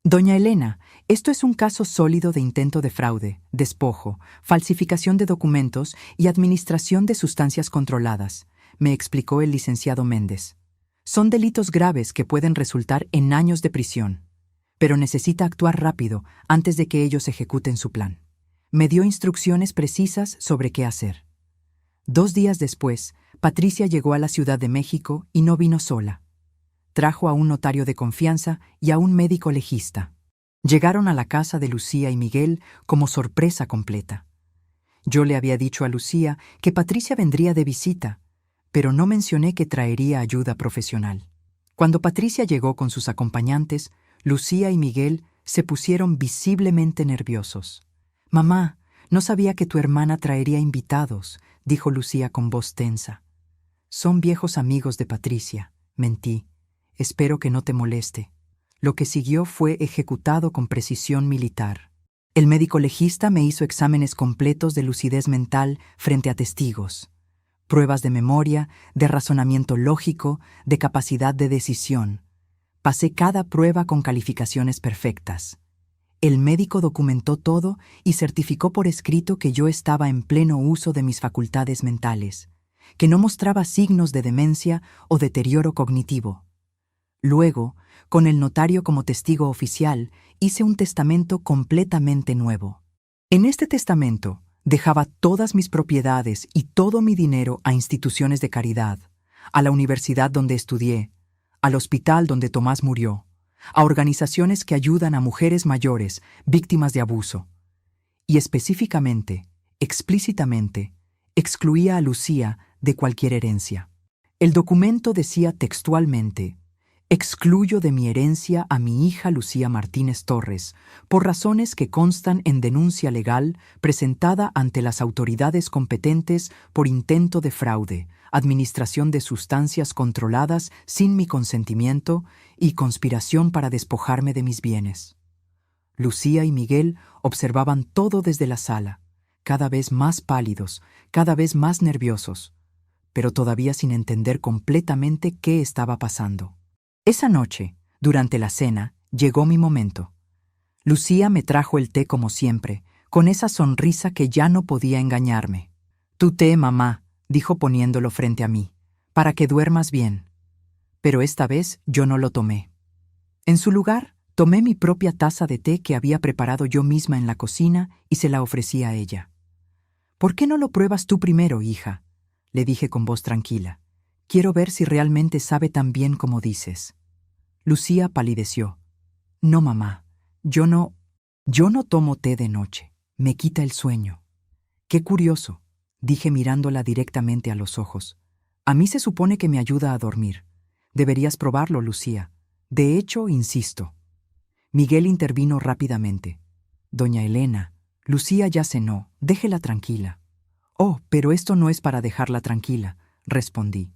«Doña Elena, esto es un caso sólido de intento de fraude, despojo, falsificación de documentos y administración de sustancias controladas», me explicó el licenciado Méndez. «Son delitos graves que pueden resultar en años de prisión, pero necesita actuar rápido antes de que ellos ejecuten su plan». Me dio instrucciones precisas sobre qué hacer. 2 días después, Patricia llegó a la Ciudad de México y no vino sola. Trajo a un notario de confianza y a un médico legista. Llegaron a la casa de Lucía y Miguel como sorpresa completa. Yo le había dicho a Lucía que Patricia vendría de visita, pero no mencioné que traería ayuda profesional. Cuando Patricia llegó con sus acompañantes, Lucía y Miguel se pusieron visiblemente nerviosos. «Mamá, no sabía que tu hermana traería invitados», dijo Lucía con voz tensa. «Son viejos amigos de Patricia», mentí. «Espero que no te moleste». Lo que siguió fue ejecutado con precisión militar. El médico legista me hizo exámenes completos de lucidez mental frente a testigos, pruebas de memoria, de razonamiento lógico, de capacidad de decisión. Pasé cada prueba con calificaciones perfectas. El médico documentó todo y certificó por escrito que yo estaba en pleno uso de mis facultades mentales, que no mostraba signos de demencia o deterioro cognitivo. Luego, con el notario como testigo oficial, hice un testamento completamente nuevo. En este testamento, dejaba todas mis propiedades y todo mi dinero a instituciones de caridad, a la universidad donde estudié, al hospital donde Tomás murió, a organizaciones que ayudan a mujeres mayores víctimas de abuso. Y específicamente, explícitamente, excluía a Lucía de cualquier herencia. El documento decía textualmente: excluyo de mi herencia a mi hija Lucía Martínez Torres, por razones que constan en denuncia legal presentada ante las autoridades competentes por intento de fraude, administración de sustancias controladas sin mi consentimiento y conspiración para despojarme de mis bienes. Lucía y Miguel observaban todo desde la sala, cada vez más pálidos, cada vez más nerviosos, pero todavía sin entender completamente qué estaba pasando. Esa noche, durante la cena, llegó mi momento. Lucía me trajo el té como siempre, con esa sonrisa que ya no podía engañarme. «Tu té, mamá», dijo poniéndolo frente a mí, «para que duermas bien». Pero esta vez yo no lo tomé. En su lugar, tomé mi propia taza de té que había preparado yo misma en la cocina y se la ofrecí a ella. «¿Por qué no lo pruebas tú primero, hija?», le dije con voz tranquila. «Quiero ver si realmente sabe tan bien como dices». Lucía palideció. «No, mamá, yo no tomo té de noche. Me quita el sueño». «Qué curioso», dije mirándola directamente a los ojos. «A mí se supone que me ayuda a dormir. Deberías probarlo, Lucía. De hecho, insisto». Miguel intervino rápidamente. «Doña Elena, Lucía ya cenó. Déjela tranquila». «Oh, pero esto no es para dejarla tranquila», respondí.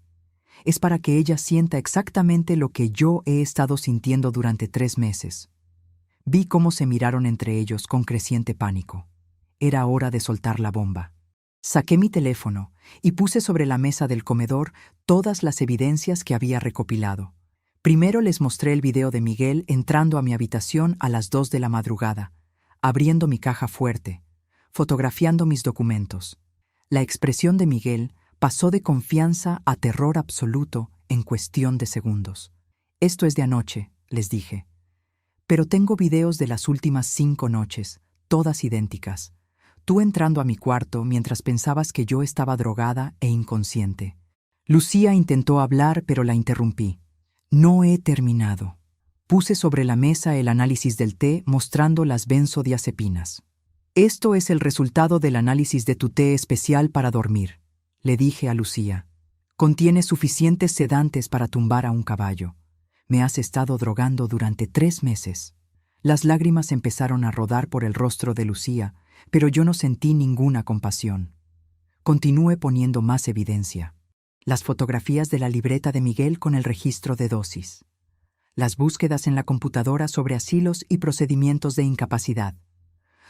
«Es para que ella sienta exactamente lo que yo he estado sintiendo durante 3 meses». Vi cómo se miraron entre ellos con creciente pánico. Era hora de soltar la bomba. Saqué mi teléfono y puse sobre la mesa del comedor todas las evidencias que había recopilado. Primero les mostré el video de Miguel entrando a mi habitación a las 2 de la madrugada, abriendo mi caja fuerte, fotografiando mis documentos. La expresión de Miguel pasó de confianza a terror absoluto en cuestión de segundos. «Esto es de anoche», les dije. «Pero tengo videos de las últimas 5 noches, todas idénticas. Tú entrando a mi cuarto mientras pensabas que yo estaba drogada e inconsciente». Lucía intentó hablar, pero la interrumpí. «No he terminado». Puse sobre la mesa el análisis del té mostrando las benzodiazepinas. «Esto es el resultado del análisis de tu té especial para dormir», le dije a Lucía. «Contiene suficientes sedantes para tumbar a un caballo. Me has estado drogando durante 3 meses». Las lágrimas empezaron a rodar por el rostro de Lucía, pero yo no sentí ninguna compasión. Continué poniendo más evidencia. Las fotografías de la libreta de Miguel con el registro de dosis. Las búsquedas en la computadora sobre asilos y procedimientos de incapacidad.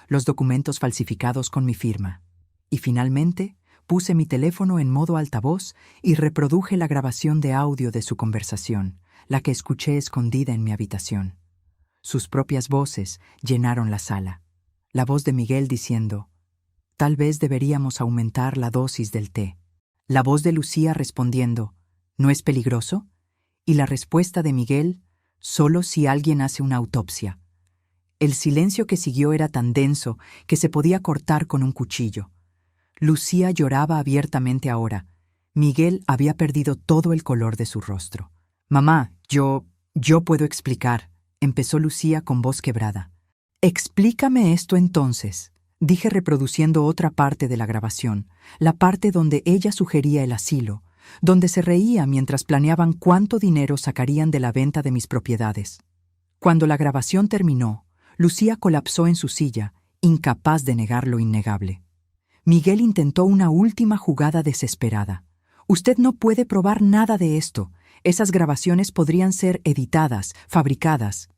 Los documentos falsificados con mi firma. Y finalmente, puse mi teléfono en modo altavoz y reproduje la grabación de audio de su conversación, la que escuché escondida en mi habitación. Sus propias voces llenaron la sala. La voz de Miguel diciendo: «Tal vez deberíamos aumentar la dosis del té». La voz de Lucía respondiendo: «¿No es peligroso?». Y la respuesta de Miguel: «Solo si alguien hace una autopsia». El silencio que siguió era tan denso que se podía cortar con un cuchillo. Lucía lloraba abiertamente ahora. Miguel había perdido todo el color de su rostro. «Mamá, yo puedo explicar», empezó Lucía con voz quebrada. «Explícame esto entonces», dije reproduciendo otra parte de la grabación, la parte donde ella sugería el asilo, donde se reía mientras planeaban cuánto dinero sacarían de la venta de mis propiedades. Cuando la grabación terminó, Lucía colapsó en su silla, incapaz de negar lo innegable. Miguel intentó una última jugada desesperada. «Usted no puede probar nada de esto. Esas grabaciones podrían ser editadas, fabricadas».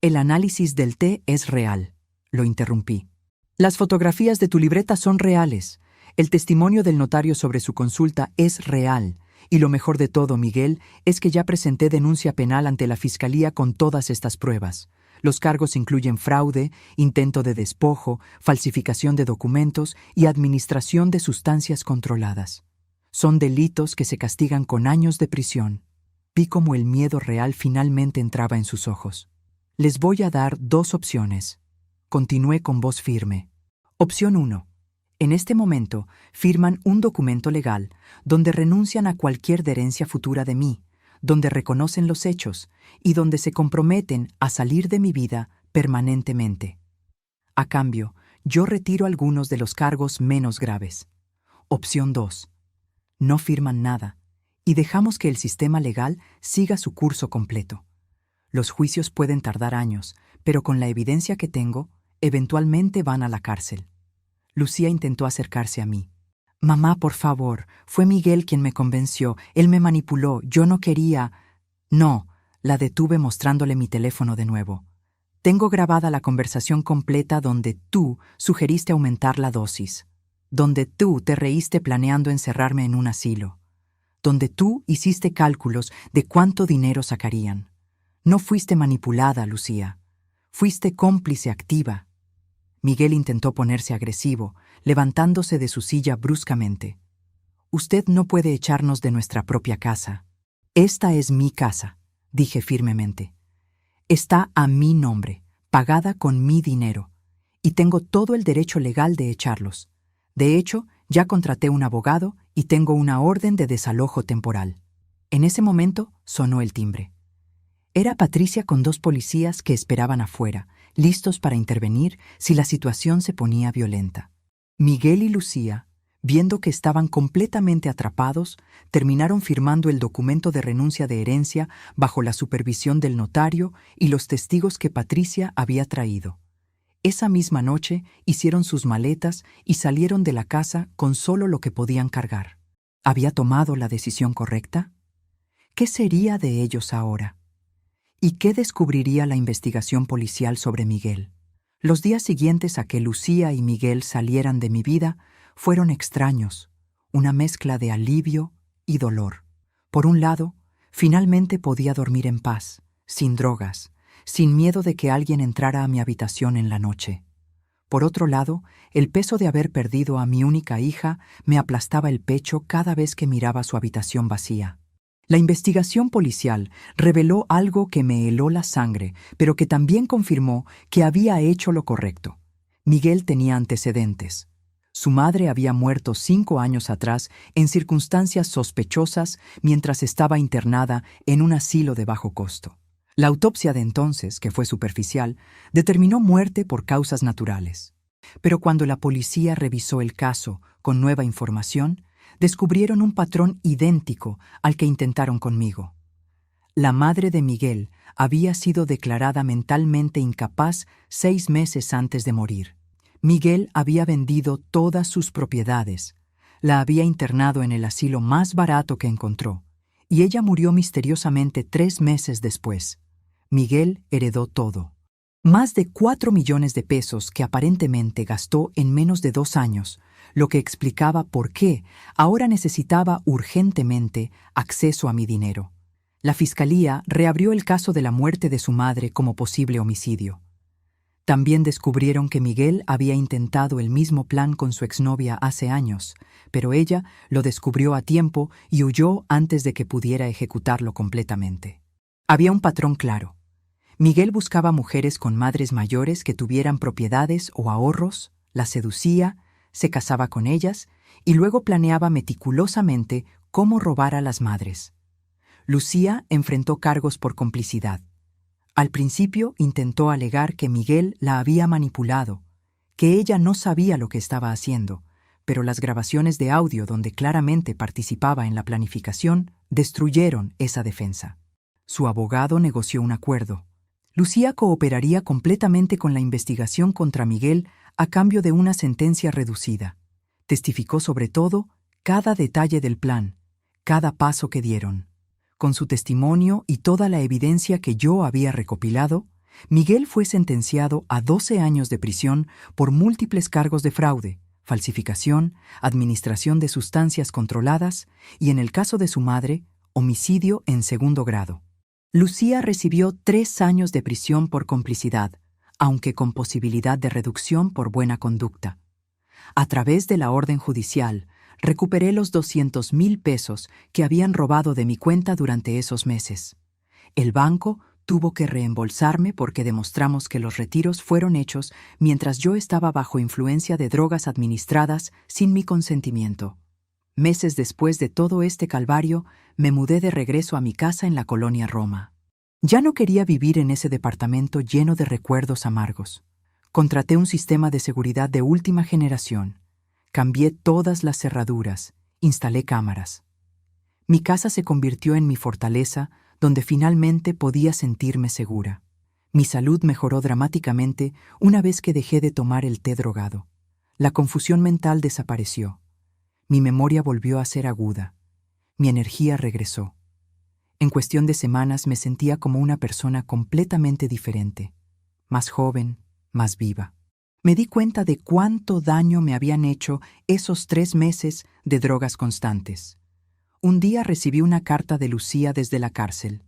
«El análisis del té es real», lo interrumpí. Las fotografías de tu libreta son reales. El testimonio del notario sobre su consulta es real. Y lo mejor de todo, Miguel, es que ya presenté denuncia penal ante la Fiscalía con todas estas pruebas. Los cargos incluyen fraude, intento de despojo, falsificación de documentos y administración de sustancias controladas. Son delitos que se castigan con años de prisión. Vi cómo el miedo real finalmente entraba en sus ojos. Les voy a dar 2 opciones. Continué con voz firme. Opción 1. En este momento, firman un documento legal donde renuncian a cualquier herencia futura de mí, donde reconocen los hechos y donde se comprometen a salir de mi vida permanentemente. A cambio, yo retiro algunos de los cargos menos graves. Opción 2. No firman nada y dejamos que el sistema legal siga su curso completo. Los juicios pueden tardar años, pero con la evidencia que tengo, eventualmente van a la cárcel. Lucía intentó acercarse a mí. Mamá, por favor, fue Miguel quien me convenció. Él me manipuló. Yo no quería. No, la detuve mostrándole mi teléfono de nuevo. Tengo grabada la conversación completa donde tú sugeriste aumentar la dosis, donde tú te reíste planeando encerrarme en un asilo, donde tú hiciste cálculos de cuánto dinero sacarían. No fuiste manipulada, Lucía. Fuiste cómplice activa. Miguel intentó ponerse agresivo, levantándose de su silla bruscamente. Usted no puede echarnos de nuestra propia casa. Esta es mi casa, dije firmemente. Está a mi nombre, pagada con mi dinero, y tengo todo el derecho legal de echarlos. De hecho, ya contraté un abogado y tengo una orden de desalojo temporal. En ese momento sonó el timbre. Era Patricia con 2 policías que esperaban afuera, listos para intervenir si la situación se ponía violenta. Miguel y Lucía, viendo que estaban completamente atrapados, terminaron firmando el documento de renuncia de herencia bajo la supervisión del notario y los testigos que Patricia había traído. Esa misma noche hicieron sus maletas y salieron de la casa con solo lo que podían cargar. ¿Había tomado la decisión correcta? ¿Qué sería de ellos ahora? ¿Y qué descubriría la investigación policial sobre Miguel? Los días siguientes a que Lucía y Miguel salieran de mi vida fueron extraños, una mezcla de alivio y dolor. Por un lado, finalmente podía dormir en paz, sin drogas, sin miedo de que alguien entrara a mi habitación en la noche. Por otro lado, el peso de haber perdido a mi única hija me aplastaba el pecho cada vez que miraba su habitación vacía. La investigación policial reveló algo que me heló la sangre, pero que también confirmó que había hecho lo correcto. Miguel tenía antecedentes. Su madre había muerto 5 años atrás en circunstancias sospechosas mientras estaba internada en un asilo de bajo costo. La autopsia de entonces, que fue superficial, determinó muerte por causas naturales. Pero cuando la policía revisó el caso con nueva información, descubrieron un patrón idéntico al que intentaron conmigo. La madre de Miguel había sido declarada mentalmente incapaz 6 meses antes de morir. Miguel había vendido todas sus propiedades, la había internado en el asilo más barato que encontró, y ella murió misteriosamente 3 meses después. Miguel heredó todo. Más de 4 millones de pesos que aparentemente gastó en menos de 2 años, lo que explicaba por qué ahora necesitaba urgentemente acceso a mi dinero. La Fiscalía reabrió el caso de la muerte de su madre como posible homicidio. También descubrieron que Miguel había intentado el mismo plan con su exnovia hace años, pero ella lo descubrió a tiempo y huyó antes de que pudiera ejecutarlo completamente. Había un patrón claro. Miguel buscaba mujeres con madres mayores que tuvieran propiedades o ahorros, las seducía, se casaba con ellas y luego planeaba meticulosamente cómo robar a las madres. Lucía enfrentó cargos por complicidad. Al principio intentó alegar que Miguel la había manipulado, que ella no sabía lo que estaba haciendo, pero las grabaciones de audio donde claramente participaba en la planificación destruyeron esa defensa. Su abogado negoció un acuerdo. Lucía cooperaría completamente con la investigación contra Miguel a cambio de una sentencia reducida. Testificó sobre todo cada detalle del plan, cada paso que dieron. Con su testimonio y toda la evidencia que yo había recopilado, Miguel fue sentenciado a 12 años de prisión por múltiples cargos de fraude, falsificación, administración de sustancias controladas y, en el caso de su madre, homicidio en segundo grado. Lucía recibió 3 años de prisión por complicidad, aunque con posibilidad de reducción por buena conducta. A través de la orden judicial, recuperé los 200,000 pesos que habían robado de mi cuenta durante esos meses. El banco tuvo que reembolsarme porque demostramos que los retiros fueron hechos mientras yo estaba bajo influencia de drogas administradas sin mi consentimiento. Meses después de todo este calvario, me mudé de regreso a mi casa en la colonia Roma. Ya no quería vivir en ese departamento lleno de recuerdos amargos. Contraté un sistema de seguridad de última generación. Cambié todas las cerraduras, instalé cámaras. Mi casa se convirtió en mi fortaleza, donde finalmente podía sentirme segura. Mi salud mejoró dramáticamente una vez que dejé de tomar el té drogado. La confusión mental desapareció. Mi memoria volvió a ser aguda. Mi energía regresó. En cuestión de semanas me sentía como una persona completamente diferente, más joven, más viva. Me di cuenta de cuánto daño me habían hecho esos 3 meses de drogas constantes. Un día recibí una carta de Lucía desde la cárcel.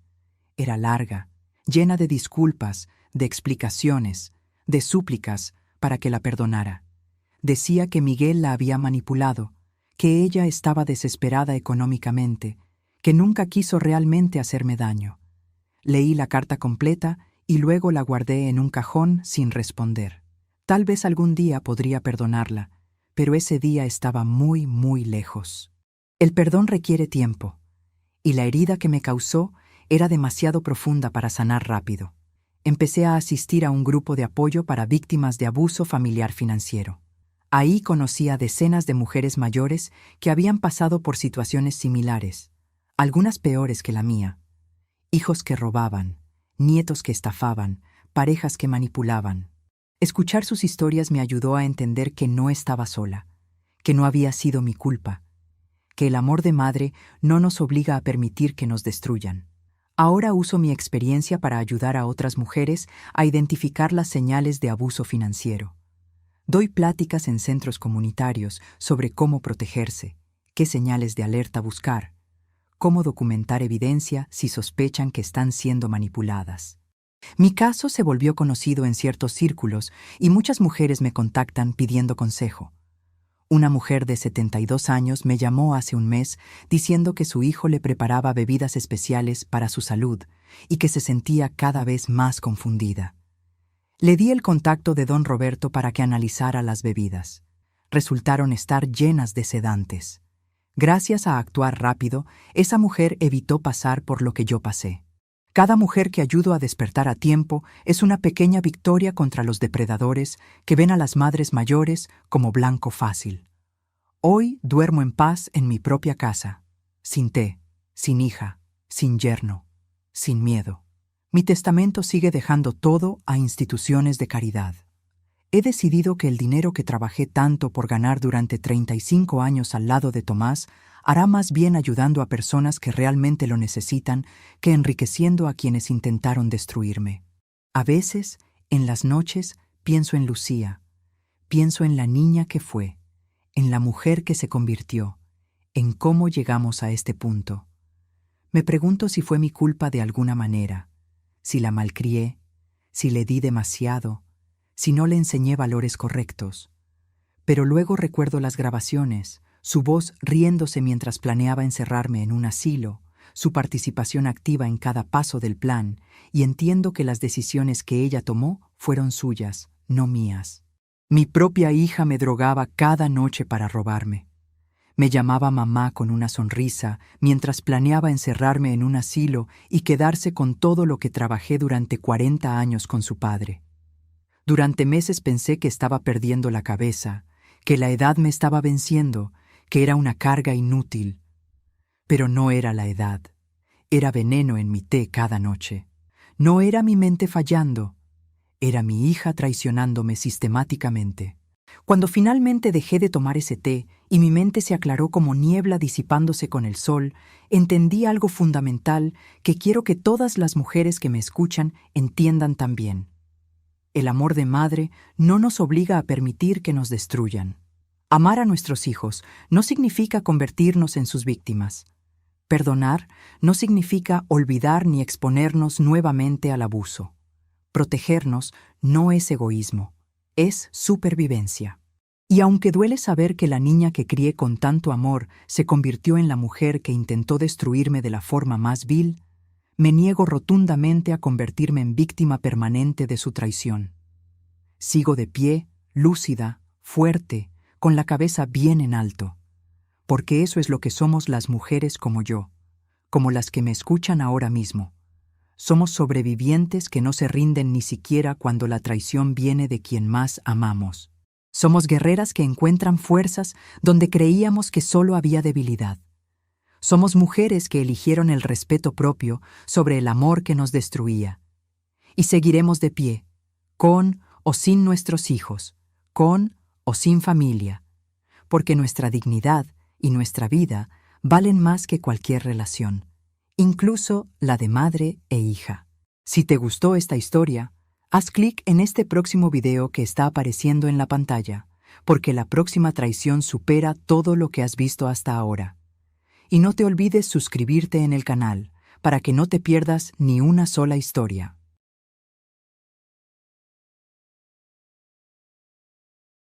Era larga, llena de disculpas, de explicaciones, de súplicas para que la perdonara. Decía que Miguel la había manipulado, que ella estaba desesperada económicamente, que nunca quiso realmente hacerme daño. Leí la carta completa y luego la guardé en un cajón sin responder. Tal vez algún día podría perdonarla, pero ese día estaba muy, muy lejos. El perdón requiere tiempo, y la herida que me causó era demasiado profunda para sanar rápido. Empecé a asistir a un grupo de apoyo para víctimas de abuso familiar financiero. Ahí conocí a decenas de mujeres mayores que habían pasado por situaciones similares, algunas peores que la mía. Hijos que robaban, nietos que estafaban, parejas que manipulaban. Escuchar sus historias me ayudó a entender que no estaba sola, que no había sido mi culpa, que el amor de madre no nos obliga a permitir que nos destruyan. Ahora uso mi experiencia para ayudar a otras mujeres a identificar las señales de abuso financiero. Doy pláticas en centros comunitarios sobre cómo protegerse, qué señales de alerta buscar, cómo documentar evidencia si sospechan que están siendo manipuladas. Mi caso se volvió conocido en ciertos círculos y muchas mujeres me contactan pidiendo consejo. Una mujer de 72 años me llamó hace un mes diciendo que su hijo le preparaba bebidas especiales para su salud y que se sentía cada vez más confundida. Le di el contacto de don Roberto para que analizara las bebidas. Resultaron estar llenas de sedantes. Gracias a actuar rápido, esa mujer evitó pasar por lo que yo pasé. Cada mujer que ayudo a despertar a tiempo es una pequeña victoria contra los depredadores que ven a las madres mayores como blanco fácil. Hoy duermo en paz en mi propia casa, sin té, sin hija, sin yerno, sin miedo. Mi testamento sigue dejando todo a instituciones de caridad. He decidido que el dinero que trabajé tanto por ganar durante 35 años al lado de Tomás hará más bien ayudando a personas que realmente lo necesitan que enriqueciendo a quienes intentaron destruirme. A veces, en las noches, pienso en Lucía, pienso en la niña que fue, en la mujer que se convirtió, en cómo llegamos a este punto. Me pregunto si fue mi culpa de alguna manera, si la malcrié, si le di demasiado, si no le enseñé valores correctos. Pero luego recuerdo las grabaciones, su voz riéndose mientras planeaba encerrarme en un asilo, su participación activa en cada paso del plan, y entiendo que las decisiones que ella tomó fueron suyas, no mías. Mi propia hija me drogaba cada noche para robarme. Me llamaba mamá con una sonrisa mientras planeaba encerrarme en un asilo y quedarse con todo lo que trabajé durante 40 años con su padre. Durante meses pensé que estaba perdiendo la cabeza, que la edad me estaba venciendo, que era una carga inútil. Pero no era la edad. Era veneno en mi té cada noche. No era mi mente fallando. Era mi hija traicionándome sistemáticamente. Cuando finalmente dejé de tomar ese té y mi mente se aclaró como niebla disipándose con el sol. Entendí algo fundamental que quiero que todas las mujeres que me escuchan entiendan también. El amor de madre no nos obliga a permitir que nos destruyan. Amar a nuestros hijos no significa convertirnos en sus víctimas. Perdonar no significa olvidar ni exponernos nuevamente al abuso. Protegernos no es egoísmo, es supervivencia. Y aunque duele saber que la niña que crié con tanto amor se convirtió en la mujer que intentó destruirme de la forma más vil, me niego rotundamente a convertirme en víctima permanente de su traición. Sigo de pie, lúcida, fuerte, con la cabeza bien en alto, porque eso es lo que somos las mujeres como yo, como las que me escuchan ahora mismo. Somos sobrevivientes que no se rinden ni siquiera cuando la traición viene de quien más amamos. Somos guerreras que encuentran fuerzas donde creíamos que solo había debilidad. Somos mujeres que eligieron el respeto propio sobre el amor que nos destruía. Y seguiremos de pie, con o sin nuestros hijos, con o sin familia, porque nuestra dignidad y nuestra vida valen más que cualquier relación, incluso la de madre e hija. Si te gustó esta historia, haz clic en este próximo video que está apareciendo en la pantalla, porque la próxima traición supera todo lo que has visto hasta ahora. Y no te olvides suscribirte en el canal, para que no te pierdas ni una sola historia.